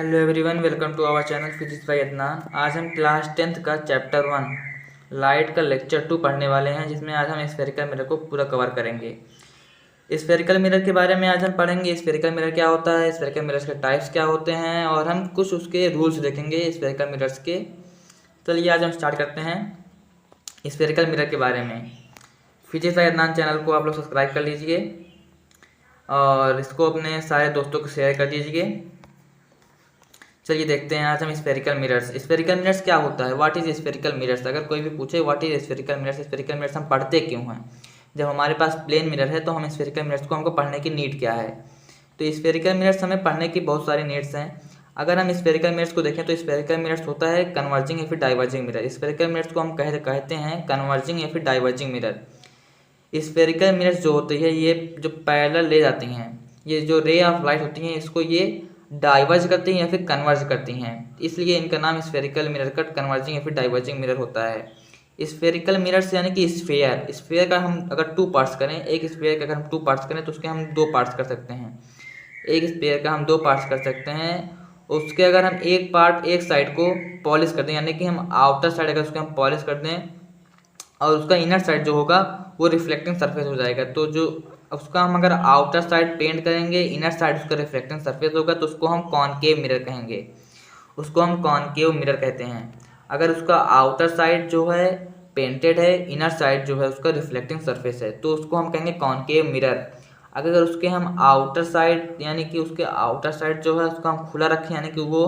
Hello everyone, welcome to our channel physics by Adnan. आज हम class 10th का chapter 1 light का लेक्चर 2 पढ़ने वाले हैं, जिसमें आज हम स्फेरिकल मिरर को पूरा कवर करेंगे। स्फेरिकल मिरर के बारे में आज हम पढ़ेंगे। स्फेरिकल मिरर क्या होता है, स्फेरिकल मिरर्स के टाइप्स क्या होते हैं, और हम कुछ उसके रूल्स देखेंगे स्फेरिकल मिरर्स के। चलिए आज हम स्टार्ट करते हैं स्फेरिकल मिरर के बारे में। फिजिक्स बाय अदनान चैनल को आप लोग सब्सक्राइब कर लीजिए और इसको अपने सारे दोस्तों को शेयर कर दीजिए। चलिए देखते हैं आज हम स्फेरिकल मिरर्स। स्फेरिकल मिरर्स क्या होता है, व्हाट इज स्फेरिकल मिरर्स। अगर कोई भी पूछे what is spherical mirrors, spherical mirrors हम पढ़ते क्यों हैं। जब हमारे पास प्लेन मिरर है तो हम स्फेरिकल मिरर्स को हमको पढ़ने की नीड क्या है। तो स्फेरिकल मिरर्स हमें पढ़ने की बहुत सारी नीड्स हैं। अगर हम स्फेरिकल मिरर्स को देखें तो स्फेरिकल मिरर्स होता है कन्वर्जिंग या फिर डाइवर्जिंग मिरर। स्फेरिकल मिरर्स को हम कहते हैं कन्वर्जिंग या फिर डाइवर्जिंग मिरर। स्फेरिकल मिरर्स जो होती है ये जो पैरेलल ले जाती हैं, ये जो रे ऑफ लाइट होती हैं इसको ये डाइवर्ज करती हैं या फिर कन्वर्ज करती हैं, इसलिए इनका नाम स्फेरिकल मिरर का कन्वर्जिंग या फिर डाइवर्जिंग मिरर होता है। स्फेरिकल मिरर्स यानी कि स्फेयर का हम अगर 2 पार्ट्स करें, एक स्फेयर का अगर हम 2 पार्ट्स करें तो उसके हम 2 पार्ट्स कर सकते हैं। एक स्फेयर का हम 2 पार्ट्स कर सकते हैं। उसके अगर हम एक पार्ट एक साइड को पॉलिश कर दें, यानी कि हम आउटर साइड अगर उसके हम पॉलिश कर दें और उसका इनर साइड जो होगा वो रिफ्लेक्टिंग सरफेस हो जाएगा, तो जो उसका हम अगर आउटर साइड पेंट करेंगे, इनर साइड उसका रिफ्लेक्टिंग सरफेस होगा, तो उसको हम कॉनकेव मिरर कहेंगे। उसको हम कॉनकेव मिरर कहते हैं। अगर उसका आउटर साइड जो है पेंटेड है, इनर साइड जो है उसका रिफ्लेक्टिंग सरफेस है, तो उसको हम कहेंगे कॉनकेव मिरर। अगर उसके हम आउटर साइड यानी कि उसके आउटर साइड जो है उसको हम खुला रखें, यानी कि वो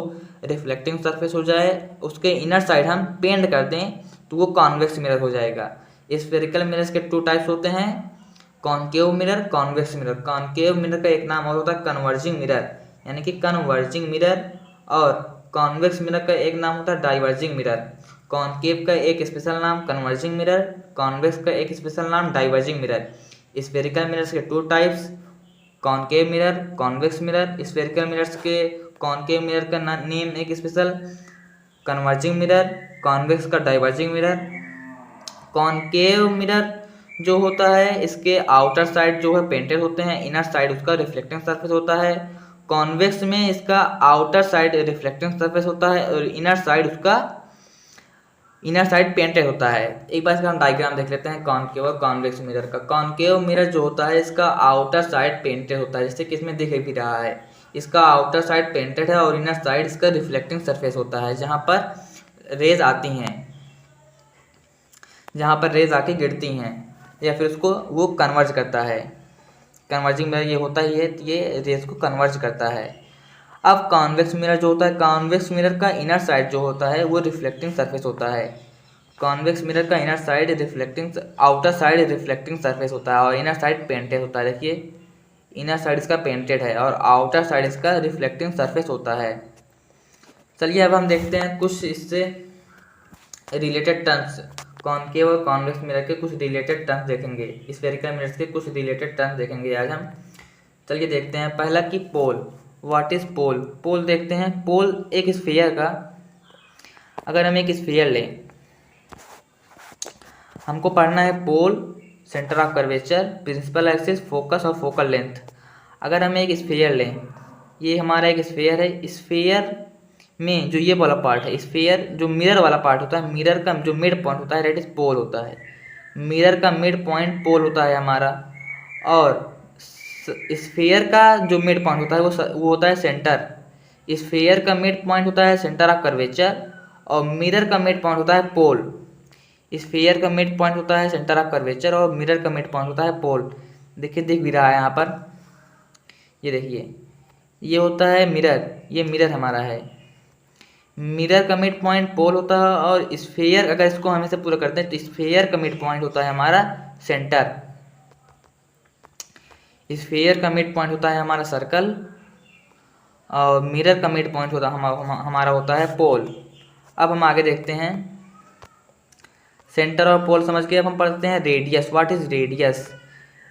रिफ्लेक्टिंग सरफेस हो जाए, उसके इनर साइड हम पेंट कर दें, तो वो कॉन्वेक्स मिरर हो जाएगा। स्फेरिकल मिरर्स के 2 टाइप्स होते हैं, concave mirror, convex mirror. Concave mirror का एक नाम और होता है कन्वर्जिंग मिरर यानी कि कन्वर्जिंग मिरर, और कॉन्वेक्स मिरर का एक नाम होता है डाइवर्जिंग मिरर। कॉनकेव का एक स्पेशल नाम कन्वर्जिंग मिरर, कॉन्वेक्स का एक स्पेशल नाम डाइवर्जिंग मिरर। स्फेरिकल मिरर्स के 2 types, concave mirror, convex mirror. Spherical mirrors के कॉनकेव मिरर का नेम एक स्पेशल, कन्वर्जिंग मिरर, कॉन्वेक्स का डाइवर्जिंग मिरर। कॉनकेव मिरर जो होता है इसके आउटर साइड जो है पेंटेड होते हैं, इनर साइड उसका रिफ्लेक्टिंग सरफेस होता है। कॉन्वेक्स में इसका आउटर साइड रिफ्लेक्टिंग सरफेस होता है और इनर साइड पेंटेड होता है। एक बार इसका हम डायग्राम देख लेते हैं कॉनकेव और कॉन्वेक्स मिरर का। कॉनकेव मिरर जो होता है इसका आउटर साइड पेंटेड होता है, जैसे कि इसमें दिख भी रहा है। इसका आउटर साइड पेंटेड है और इनर साइड इसका रिफ्लेक्टिंग सरफेस होता है, जहाँ पर रेज आती हैं, जहाँ पर रेज आके गिरती हैं, या फिर उसको वो कन्वर्ज करता है। कन्वर्जिंग मिरर ये होता ही है, ये रेज को कन्वर्ज करता है। अब कॉन्वेक्स मिरर जो होता है, कॉन्वेक्स मिरर का इनर साइड जो होता है वो रिफ्लेक्टिंग सरफेस होता है। कॉन्वेक्स मिरर का inner side outer side reflecting surface होता है और इनर साइड पेंटेड होता है। देखिए इनर साइड इसका पेंटेड है और आउटर साइड इसका रिफ्लेक्टिंग सरफेस होता है। चलिए अब हम देखते हैं कुछ इससे रिलेटेड टर्म्स, कॉनकेव और कॉन्वेक्स मिरर के कुछ रिलेटेड टर्म्स देखेंगे, स्फेरिकल मिरर्स के कुछ रिलेटेड टर्म्स देखेंगे आज हम। चलिए देखते हैं। पहला कि पोल, व्हाट इज पोल। पोल देखते हैं। पोल एक स्फीयर का, अगर हम एक स्फीयर लें, हमको पढ़ना है pole, centre of curvature, principal axis, focus और फोकल लेंथ। अगर हम एक स्फीयर लें, ये हमारा एक स्फीयर है, स्फीयर में जो ये वाला पार्ट है, स्फीयर जो मिरर वाला पार्ट होता है, मिरर का जो मिड पॉइंट होता है दैट इज पोल होता है। मिरर का मिड पॉइंट पोल होता है हमारा, और स्फीयर का जो मिड पॉइंट होता है वो होता है सेंटर। स्फीयर का मिड पॉइंट होता है सेंटर ऑफ कर्वेचर और मिरर का मिड पॉइंट होता है पोल। स्फीयर का मिड पॉइंट होता है सेंटर ऑफ कर्वेचर और मिरर का मिड पॉइंट होता है पोल। देखिए दिख भी रहा है यहाँ पर, ये देखिए ये होता है मिरर, ये मिरर हमारा है। मिरर का मिड पॉइंट पोल होता है और स्फीयर, अगर इसको हम ऐसे पूरा करते हैं तो स्फीयर का मिड पॉइंट होता है हमारा सेंटर। स्फीयर का मिड पॉइंट होता है हमारा सर्कल और मिरर का मिड पॉइंट होता हमारा होता है पोल। अब हम आगे देखते हैं। सेंटर और पोल समझ के अब हम पढ़ते हैं radius. What is radius.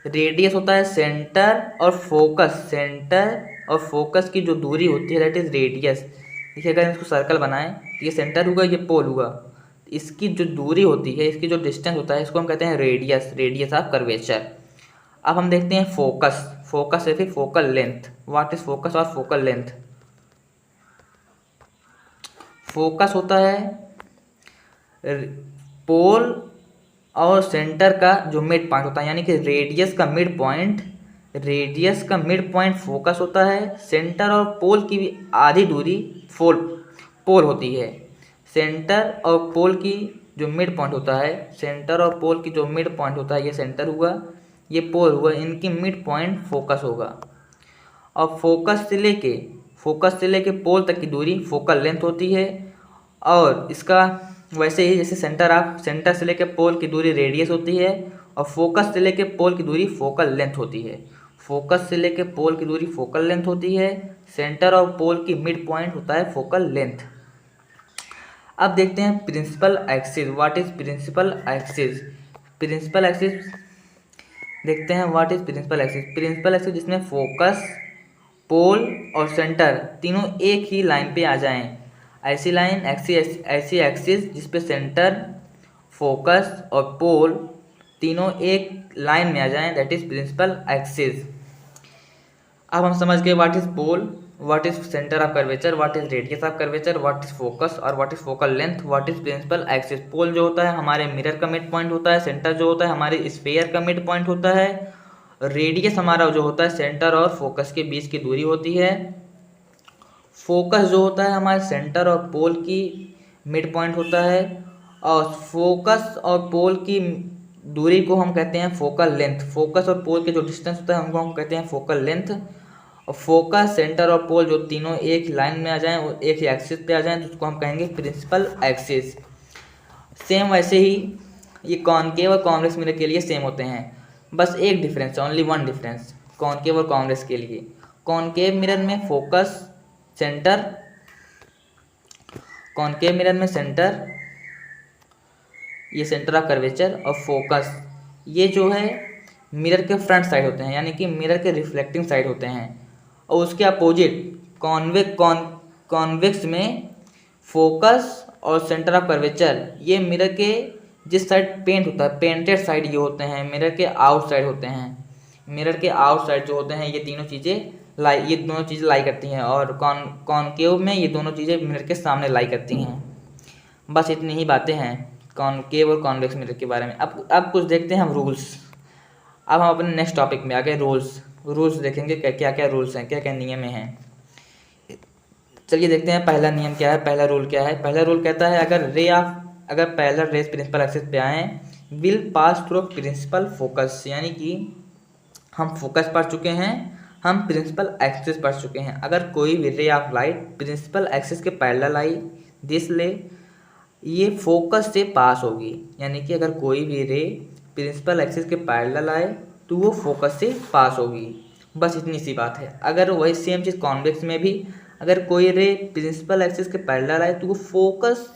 Radius होता है सेंटर और फोकस, सेंटर और फोकस की जो दूरी होती है दैट इज रेडियस। देखिए अगर इसको सर्कल बनाएं तो ये सेंटर हुआ, ये पोल हुआ, इसकी जो दूरी होती है, इसकी जो डिस्टेंस होता है, इसको हम कहते हैं रेडियस, रेडियस ऑफ कर्वेचर। अब हम देखते हैं फोकस। फोकस है फिर focal length. What is focus और फोकल लेंथ। फोकस होता है पोल और सेंटर का जो मिड पॉइंट होता है, यानी कि रेडियस का मिड पॉइंट फोकस होता है। सेंटर और पोल की भी आधी दूरी पोल होती है। सेंटर और पोल की जो मिड पॉइंट होता है, ये सेंटर हुआ, ये पोल हुआ, इनकी मिड पॉइंट फोकस होगा। और फोकस से लेके पोल तक की दूरी फोकल लेंथ होती है। और इसका वैसे ही जैसे सेंटर से लेके पोल की दूरी रेडियस होती है, और फोकस से लेके पोल की दूरी फोकल लेंथ होती है। सेंटर और पोल की मिड पॉइंट होता है फोकल लेंथ। अब देखते हैं principal axis. What is principal axis? देखते हैं व्हाट इज प्रिंसिपल एक्सिस जिसमें फोकस, पोल और सेंटर तीनों एक ही लाइन पे आ जाएं। ऐसी एक्सिस जिस पे सेंटर, फोकस और पोल तीनों एक लाइन में आ जाएं, दैट इज प्रिंसिपल एक्सिस। अब हम समझ गए what is pole, what is centre of curvature, what is radius of curvature, what is focus और what is focal length, what is principal axis. Pole जो होता है हमारे मिरर का मिड पॉइंट होता है, सेंटर जो होता है हमारे स्फीयर का मिड पॉइंट होता है, रेडियस हमारा जो होता है सेंटर और फोकस के बीच की दूरी होती है। फोकस जो होता है हमारे सेंटर और पोल की मिड पॉइंट होता है, और फोकस और पोल की दूरी को हम कहते हैं फोकल लेंथ। फोकस और पोल के जो डिस्टेंस होता है हमको हम कहते हैं फोकल लेंथ। और फोकस, सेंटर और पोल जो तीनों एक लाइन में आ जाएं, वो एक ही एक्सिस पे आ जाएं, तो उसको हम कहेंगे प्रिंसिपल एक्सिस। सेम वैसे ही ये कॉनकेव और कॉन्वेक्स मिरर के लिए सेम होते हैं, बस एक difference, only one difference concave और कॉन्वेक्स के लिए। कॉनकेव मिरर में फोकस, सेंटर, कॉनकेव मिरर में सेंटर, ये सेंटर ऑफ कर्वेचर, और फोकस ये जो है मिरर के फ्रंट साइड होते हैं, यानी कि मिरर के रिफ्लेक्टिंग साइड होते हैं। और उसके अपोजिट कॉन्वेक्स में फोकस और सेंटर ऑफ कर्वेचर ये मिरर के जिस साइड पेंट होता है, पेंटेड साइड ये होते हैं, मिरर के आउटसाइड होते हैं। मिरर के आउटसाइड जो होते हैं ये दोनों चीज़ें लाई करती हैं, और कॉनकेव में ये दोनों चीज़ें मिरर के सामने लाई करती हैं। बस इतनी ही बातें हैं कॉनकेव और कॉन्वेक्स मिरर के बारे में। अब कुछ देखते हैं हम रूल्स। अब हम अपने नेक्स्ट टॉपिक में आ गए, रूल्स देखेंगे क्या क्या रूल्स हैं, क्या क्या नियम हैं। चलिए देखते हैं पहला नियम क्या है, पहला रूल क्या है। पहला रूल कहता है अगर पैरेलल रेज प्रिंसिपल एक्सिस पे आए will pass through principal focus, यानी कि हम फोकस पढ़ चुके हैं, हम प्रिंसिपल एक्सिस पढ़ चुके हैं। अगर कोई भी ray of light principal axis के पैरेलल आई दिस ले, ये फोकस से पास होगी। यानी कि अगर कोई भी रे प्रिंसिपल एक्सिस के पैरेलल आए तो वो फोकस से पास होगी, बस इतनी सी बात है। अगर वही सेम चीज़ कॉन्वेक्स में भी, अगर कोई रे प्रिंसिपल एक्सिस के पैरेलल आए तो वो फोकस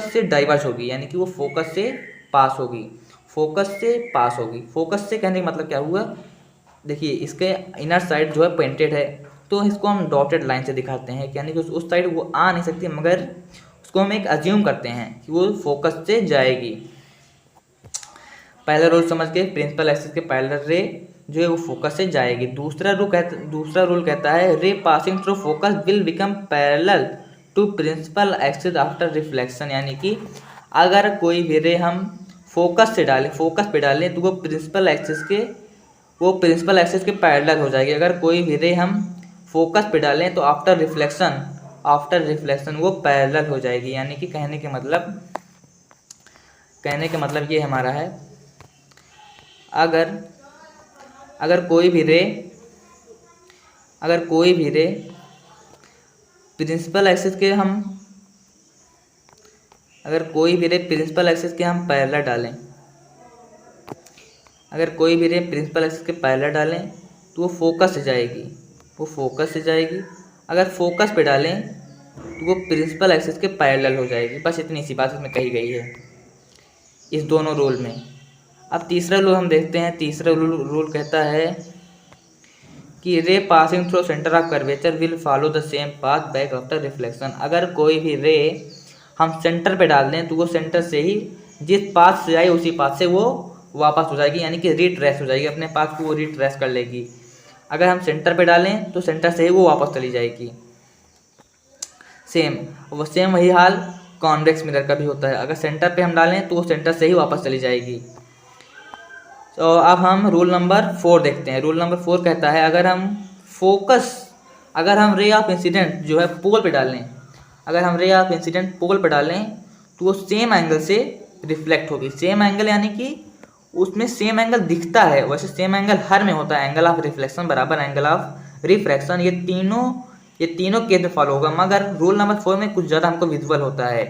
से डाइवर्ज होगी, यानी कि वो फोकस से पास होगी। फोकस से कहने का मतलब क्या हुआ, देखिए इसके इनर साइड जो है पेंटेड है, तो इसको हम डॉटेड लाइन से दिखाते हैं, यानी कि उस साइड वो आ नहीं सकती, मगर उसको हम एक अज्यूम करते हैं कि वो फोकस से जाएगी। पहला रूल समझ के, प्रिंसिपल एक्सिस के पैरेलल रे जो है वो फोकस से जाएगी। दूसरा रूल कहता है ray passing through focus will become parallel to principal axis after reflection, यानी कि अगर कोई भी रे हम फोकस पे डालें तो वो प्रिंसिपल एक्सिस के पैरेलल हो जाएगी। अगर कोई भी रे हम फोकस पे डालें तो आफ्टर रिफ्लेक्शन वो पैरेलल हो जाएगी। यानी कि कहने के मतलब ये हमारा है, अगर कोई भी रे प्रिंसिपल एक्सिस के हम पैरेलल डालें, तो वो फोकस से जाएगी। अगर फोकस पे डालें तो वो प्रिंसिपल एक्सिस के पैरेलल हो जाएगी। बस इतनी सी बात इसमें कही गई है इस दोनों रूल में। अब तीसरा रूल हम देखते हैं। तीसरा रूल कहता है कि रे passing through centre of curvature will follow the same path back after reflection. अगर कोई भी रे हम सेंटर पे डाल दें तो वो सेंटर से ही जिस पाथ से आई उसी पाथ से वो वापस हो जाएगी, यानी कि रिट्रेस हो जाएगी, अपने पाथ को वो रिट्रेस कर लेगी। अगर हम सेंटर पे डालें तो सेंटर से ही वो वापस चली जाएगी। सेम, वो सेम वही हाल कॉन्वेक्स मिरर का भी होता है। अगर सेंटर पे हम डालें तो वो सेंटर से ही वापस चली जाएगी। तो अब हम रूल नंबर 4 देखते हैं। रूल नंबर 4 कहता है अगर हम रे ऑफ इंसिडेंट जो है पोल पे डालें, अगर हम रे ऑफ इंसिडेंट पोल पे डालें तो वो सेम एंगल से रिफ्लेक्ट होगी। सेम एंगल यानी कि उसमें सेम एंगल दिखता है, वैसे सेम एंगल हर में होता है। एंगल ऑफ रिफ्लेक्शन बराबर एंगल ऑफ रिफ्रैक्शन, ये तीनों केस में फॉलो होगा। मगर रूल नंबर 4 में कुछ ज़्यादा हमको विजुअल होता है।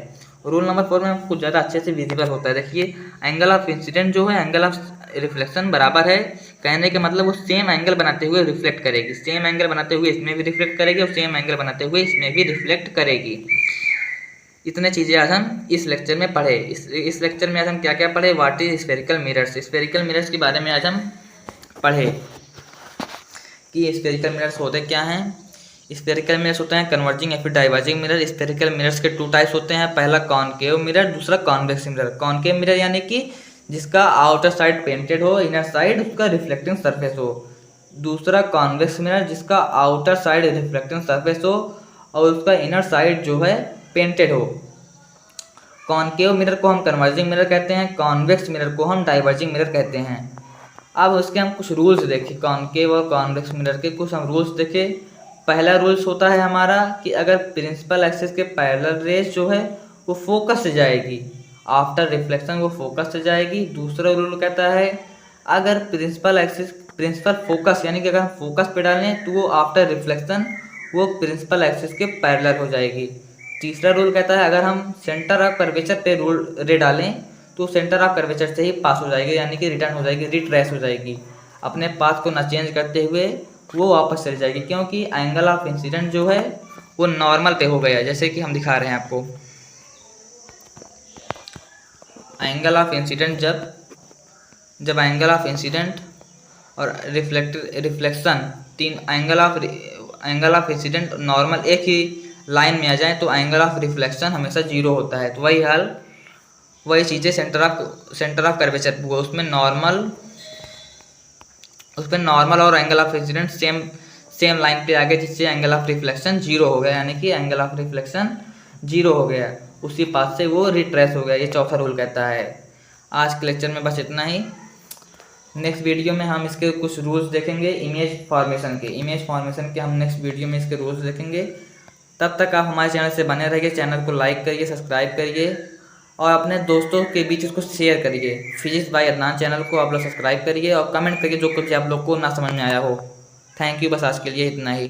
रूल नंबर 4 में हमको कुछ ज़्यादा अच्छे से विजिबल होता है। देखिए एंगल ऑफ इंसिडेंट जो है एंगल ऑफ रिफ्लेक्शन बराबर है, कहने का मतलब वो सेम एंगल बनाते हुए रिफ्लेक्ट करेगी। सेम एंगल बनाते हुए इसमें भी रिफ्लेक्ट करेगी और सेम एंगल बनाते हुए इसमें भी रिफ्लेक्ट करेगी। इतने चीज़ें आज हम इस लेक्चर में पढ़े। इस लेक्चर में आज हम क्या क्या पढ़े, what is spherical mirrors. Spherical mirrors के बारे में आज हम पढ़े कि स्फेरिकल मिरर्स होते क्या हैं। स्फेरिकल मिरर्स होते हैं कन्वर्जिंग या फिर डाइवर्जिंग मिरर। स्फेरिकल मिरर्स के 2 टाइप्स होते हैं, पहला कॉनकेव मिरर, दूसरा कॉन्वेक्स मिरर। कॉनकेव मिरर यानी कि जिसका आउटर साइड पेंटेड हो, इनर साइड उसका रिफ्लेक्टिंग सरफेस हो। दूसरा कॉन्वेक्स मिरर जिसका आउटर साइड रिफ्लेक्टिंग सरफेस हो और उसका इनर साइड जो है पेंटेड हो। कॉनकेव मिरर को हम कन्वर्जिंग मिरर कहते हैं, कॉन्वेक्स मिरर को हम डाइवर्जिंग मिरर कहते हैं। अब उसके हम कुछ रूल्स देखें, कॉनकेव और कॉन्वेक्स मिरर के कुछ हम रूल्स देखें। पहला रूल्स होता है हमारा कि अगर प्रिंसिपल एक्सिस के पैरेलल रेज जो है वो फोकस से जाएगी, आफ्टर रिफ्लेक्शन वो फोकस से जाएगी। दूसरा रूल कहता है अगर प्रिंसिपल फोकस यानी कि अगर हम फोकस पे डालें तो वो आफ्टर रिफ्लेक्शन वो प्रिंसिपल एक्सिस के पैरेलल हो जाएगी। तीसरा रूल कहता है अगर हम सेंटर ऑफ कर्वेचर पे रे डालें तो सेंटर ऑफ कर्वेचर से ही पास हो जाएगी, यानी कि रिटर्न हो जाएगी, रिट्रेस हो जाएगी, अपने पाथ को ना चेंज करते हुए वो वापस चली जाएगी, क्योंकि एंगल ऑफ इंसिडेंट जो है वो नॉर्मल पे हो गया। जैसे कि हम दिखा रहे हैं आपको एंगल ऑफ इंसिडेंट, जब एंगल ऑफ इंसिडेंट और रिफ्लेक्शन तीन एंगल ऑफ इंसिडेंट नॉर्मल एक ही लाइन में आ जाए तो एंगल ऑफ रिफ्लेक्शन हमेशा 0 होता है। तो वही चीज़ें सेंटर ऑफ कर्वेचर हुआ, उसमें नॉर्मल और angle of incident same line पे आ गए, जिससे एंगल ऑफ रिफ्लेक्शन 0 हो गया, यानी कि एंगल ऑफ रिफ्लेक्शन 0 हो गया, उसी पाथ से वो रिट्रेस हो गया। ये चौथा रूल कहता है। आज के लेक्चर में बस इतना ही। नेक्स्ट वीडियो में हम इसके कुछ रूल्स देखेंगे इमेज फॉर्मेशन के हम नेक्स्ट वीडियो में इसके रूल्स देखेंगे। तब तक आप हमारे चैनल से बने रहिए, चैनल को लाइक करिए, सब्सक्राइब करिए और अपने दोस्तों के बीच इसको शेयर करिए। फिजिक्स बाय अदनान चैनल को आप लोग सब्सक्राइब करिए और कमेंट करिए जो कुछ आप लोग को ना समझ में आया हो। थैंक यू, बस आज के लिए इतना ही।